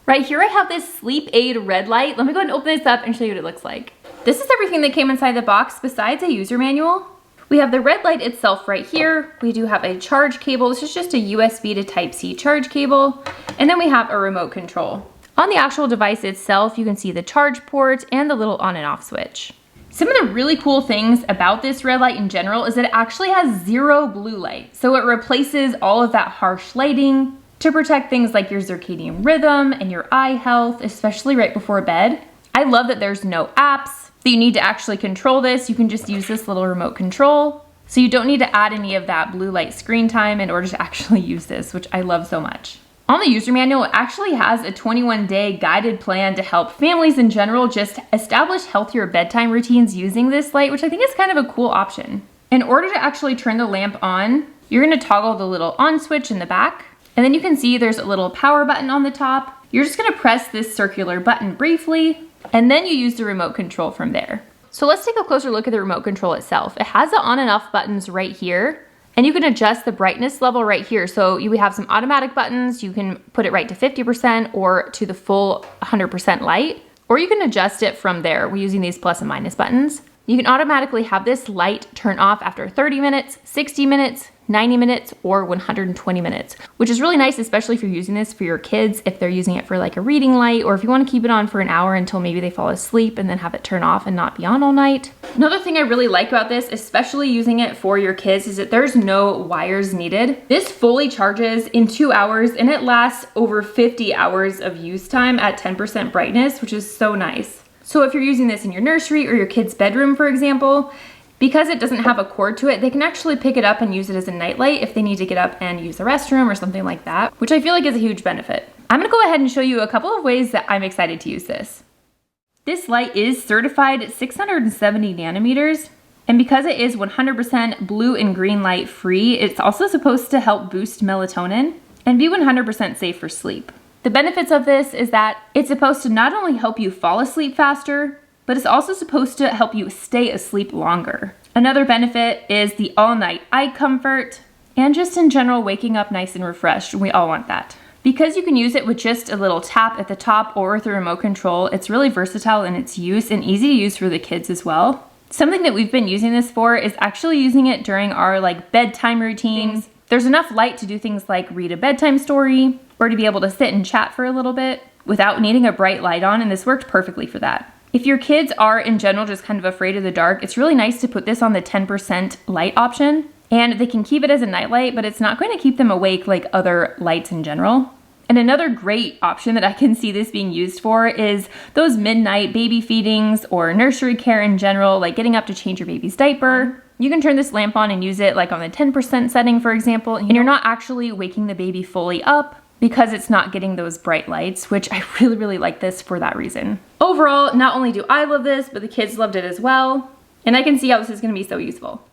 Right here I have this Sleep Aid red light. Let me go ahead and open this up and show you what it looks like. This is everything that came inside the box besides a user manual. We have the red light itself right here. We do have a charge cable. This is just a USB to Type-C charge cable. And then we have a remote control. On the actual device itself, you can see the charge port and the little on and off switch. Some of the really cool things about this red light in general is that it actually has zero blue light. So it replaces all of that harsh lighting to protect things like your circadian rhythm and your eye health, especially right before bed. I love that there's no apps that you need to actually control this. You can just use this little remote control. So you don't need to add any of that blue light screen time in order to actually use this, which I love so much. On the user manual, it actually has a 21-day guided plan to help families in general just establish healthier bedtime routines using this light, which I think is kind of a cool option. In order to actually turn the lamp on, you're gonna toggle the little on switch in the back, and then you can see there's a little power button on the top. You're just gonna press this circular button briefly, and then you use the remote control from there. So let's take a closer look at the remote control itself. It has the on and off buttons right here, and you can adjust the brightness level right here. So you have some automatic buttons. You can put it right to 50% or to the full 100% light, or you can adjust it from there. We're using these plus and minus buttons. You can automatically have this light turn off after 30 minutes, 60 minutes, 90 minutes, or 120 minutes, which is really nice, especially if you're using this for your kids, if they're using it for like a reading light, or if you want to keep it on for an hour until maybe they fall asleep and then have it turn off and not be on all night. Another thing I really like about this, especially using it for your kids, is that there's no wires needed. This fully charges in 2 hours and it lasts over 50 hours of use time at 10% brightness, which is so nice. So if you're using this in your nursery or your kid's bedroom, for example, because it doesn't have a cord to it, they can actually pick it up and use it as a nightlight if they need to get up and use the restroom or something like that, which I feel like is a huge benefit. I'm gonna go ahead and show you a couple of ways that I'm excited to use this. This light is certified at 670 nanometers, and because it is 100% blue and green light free, it's also supposed to help boost melatonin and be 100% safe for sleep. The benefits of this is that it's supposed to not only help you fall asleep faster, but it's also supposed to help you stay asleep longer. Another benefit is the all-night eye comfort and just in general waking up nice and refreshed. We all want that. Because you can use it with just a little tap at the top or with a remote control, it's really versatile in its use and easy to use for the kids as well. Something that we've been using this for is actually using it during our like bedtime routines. There's enough light to do things like read a bedtime story or to be able to sit and chat for a little bit without needing a bright light on, and this worked perfectly for that. If your kids are in general just kind of afraid of the dark, it's really nice to put this on the 10% light option, and they can keep it as a nightlight, but it's not going to keep them awake like other lights in general. And another great option that I can see this being used for is those midnight baby feedings or nursery care in general, like getting up to change your baby's diaper. You can turn this lamp on and use it like on the 10% setting, for example, and you're not actually waking the baby fully up because it's not getting those bright lights, which I really, really like this for that reason. Overall, not only do I love this, but the kids loved it as well, and I can see how this is gonna be so useful.